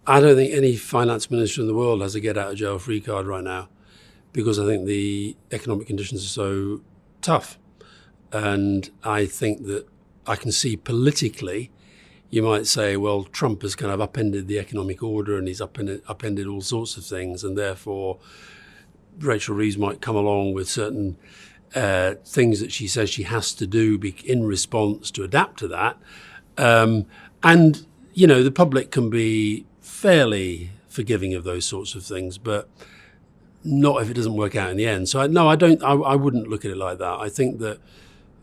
I don't think any finance minister in the world has a get out of jail free card right now, because I think the economic conditions are so tough. And I think that I can see politically, you might say, well, Trump has kind of upended the economic order and he's upended all sorts of things. And therefore, Rachel Reeves might come along with certain things that she says she has to do in response to adapt to that. And, you know, the public can be fairly forgiving of those sorts of things, but not if it doesn't work out in the end. So I wouldn't look at it like that. I think that,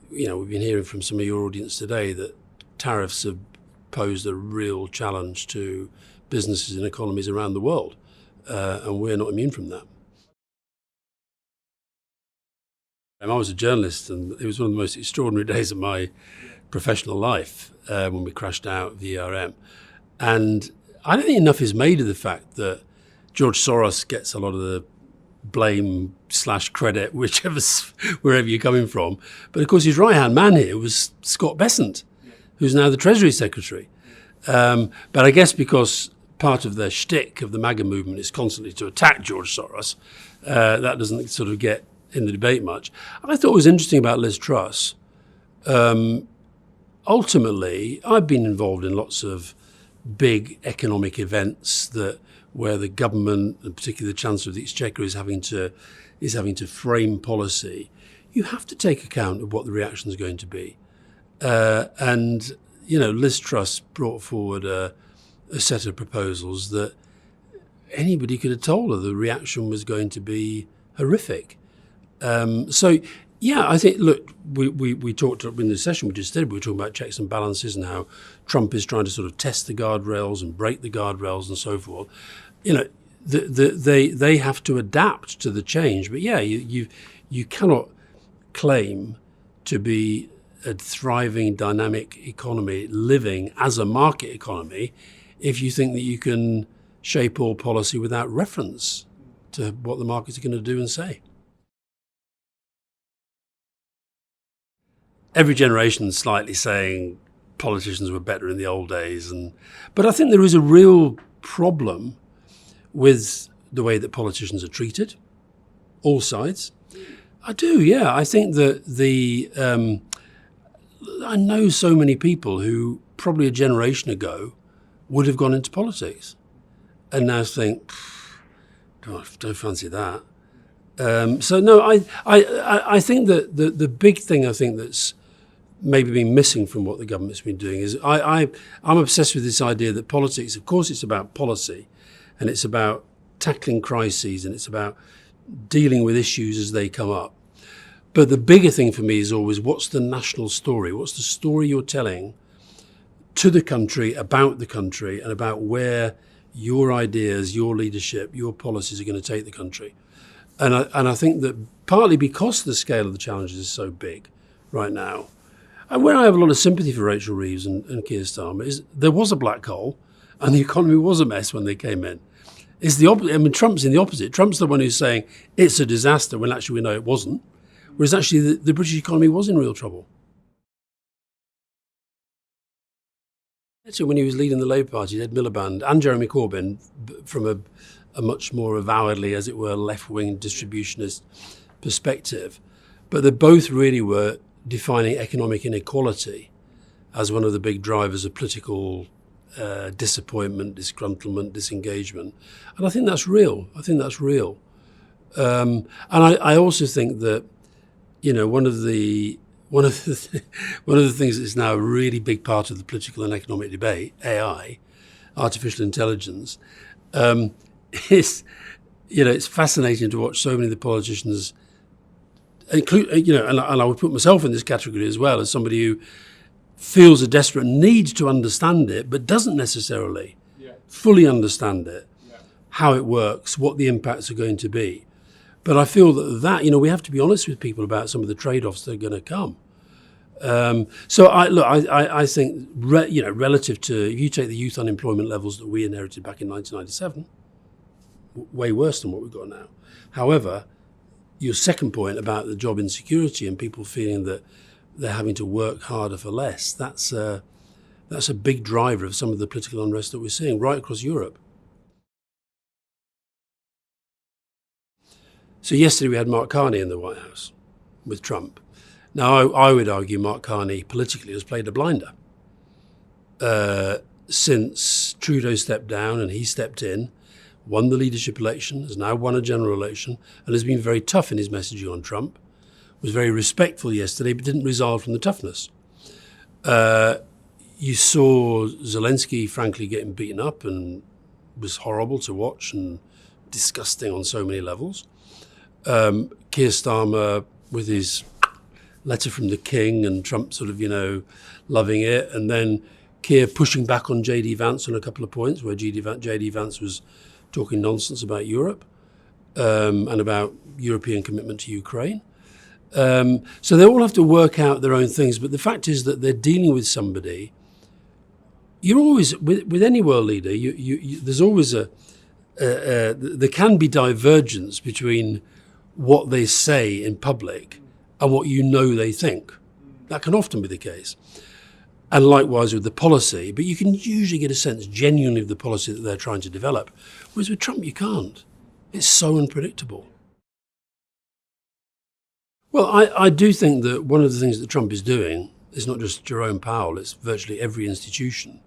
you know, we've been hearing from some of your audience today that tariffs have posed a real challenge to businesses and economies around the world, and we're not immune from that. I was a journalist, and it was one of the most extraordinary days of my professional life when we crashed out VRM. And I don't think enough is made of the fact that George Soros gets a lot of the blame / credit, wherever you're coming from. But of course, his right-hand man here was Scott Bessent, who's now the Treasury Secretary. But I guess because part of the shtick of the MAGA movement is constantly to attack George Soros, that doesn't sort of get in the debate much. I thought what was interesting about Liz Truss, ultimately, I've been involved in lots of big economic events where the government, and particularly the Chancellor of the Exchequer, is having to frame policy. You have to take account of what the reaction is going to be. And, you know, Liz Truss brought forward a set of proposals that anybody could have told her the reaction was going to be horrific. So, yeah, I think, look, we talked in the session we just did, we were talking about checks and balances and how Trump is trying to sort of test the guardrails and break the guardrails and so forth. You know, they have to adapt to the change. But yeah, you cannot claim to be a thriving, dynamic economy living as a market economy if you think that you can shape all policy without reference to what the markets are going to do and say. Every generation is slightly saying politicians were better in the old days. But I think there is a real problem with the way that politicians are treated, all sides. I do, yeah. I think that I know so many people who probably a generation ago would have gone into politics and now think, don't fancy that. So no, I think that the big thing I think that's maybe been missing from what the government's been doing is I'm obsessed with this idea that politics, of course, it's about policy and it's about tackling crises and it's about dealing with issues as they come up. But the bigger thing for me is always, what's the national story? What's the story you're telling to the country, about the country, and about where your ideas, your leadership, your policies are going to take the country? And I think that partly because the scale of the challenges is so big right now, and where I have a lot of sympathy for Rachel Reeves and Keir Starmer is there was a black hole and the economy was a mess when they came in. It's the opposite. I mean, Trump's in the opposite. Trump's the one who's saying it's a disaster when actually we know it wasn't. Whereas actually the British economy was in real trouble. So when he was leading the Labour Party, Ed Miliband and Jeremy Corbyn, from a much more avowedly, as it were, left-wing distributionist perspective, but they both really were defining economic inequality as one of the big drivers of political disappointment, disgruntlement, disengagement. And I think that's real. And I also think that, you know, one of the things that's now a really big part of the political and economic debate, AI, artificial intelligence, is, you know, it's fascinating to watch so many of the politicians, include, you know, and I would put myself in this category as well, as somebody who feels a desperate need to understand it, but doesn't necessarily fully understand it, how it works, what the impacts are going to be. But I feel that, you know, we have to be honest with people about some of the trade-offs that are going to come. So I think, you know, relative to, if you take the youth unemployment levels that we inherited back in 1997, way worse than what we've got now. However, your second point about the job insecurity and people feeling that they're having to work harder for less, that's a big driver of some of the political unrest that we're seeing right across Europe. So yesterday we had Mark Carney in the White House with Trump. Now, I would argue Mark Carney politically has played a blinder. Since Trudeau stepped down and he stepped in, won the leadership election, has now won a general election, and has been very tough in his messaging on Trump, was very respectful yesterday, but didn't resile from the toughness. You saw Zelensky, frankly, getting beaten up and was horrible to watch and disgusting on so many levels. Keir Starmer with his letter from the King and Trump sort of, loving it. And then Keir pushing back on J.D. Vance on a couple of points where J.D. Vance was talking nonsense about Europe and about European commitment to Ukraine. So they all have to work out their own things. But the fact is that they're dealing with somebody. You're always, with any world leader, there's always there can be divergence between what they say in public and what they think. That can often be the case. And likewise with the policy, but you can usually get a sense genuinely of the policy that they're trying to develop. Whereas with Trump, you can't. It's so unpredictable. Well, I do think that one of the things that Trump is doing is not just Jerome Powell, it's virtually every institution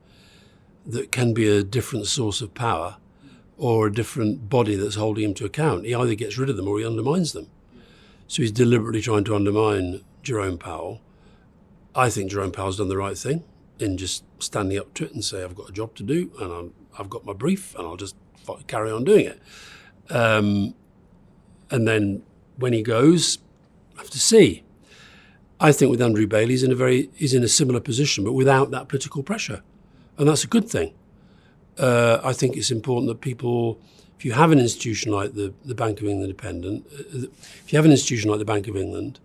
that can be a different source of power or a different body that's holding him to account. He either gets rid of them or he undermines them. So he's deliberately trying to undermine Jerome Powell. I think Jerome Powell's done the right thing in just standing up to it and say, I've got a job to do and I've got my brief and I'll just carry on doing it. And then when he goes, I have to see. I think with Andrew Bailey, he's in a similar position, but without that political pressure. And that's a good thing. I think it's important that people, if you have an institution like the Bank of England if you have an institution like the Bank of England,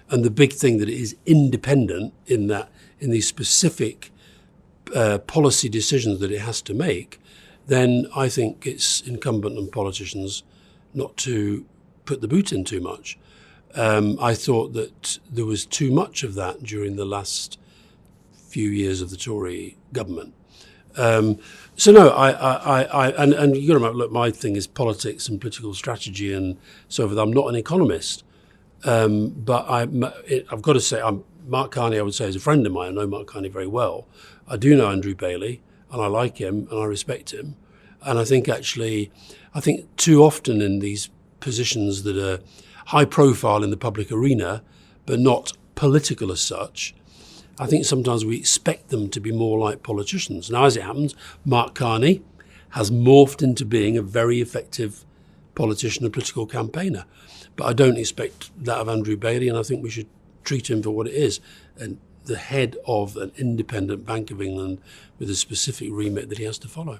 and the big thing that it is independent in these specific policy decisions that it has to make, then I think it's incumbent on politicians not to put the boot in too much. I thought that there was too much of that during the last few years of the Tory government. So no, and you got to remember, look, my thing is politics and political strategy and so forth. I'm not an economist, but I've got to say, Mark Carney, I would say, is a friend of mine. I know Mark Carney very well. I do know Andrew Bailey, and I like him, and I respect him. And I think too often in these positions that are high profile in the public arena, but not political as such, I think sometimes we expect them to be more like politicians. Now, as it happens, Mark Carney has morphed into being a very effective politician and political campaigner. But I don't expect that of Andrew Bailey, and I think we should treat him for what it is, and the head of an independent Bank of England with a specific remit that he has to follow.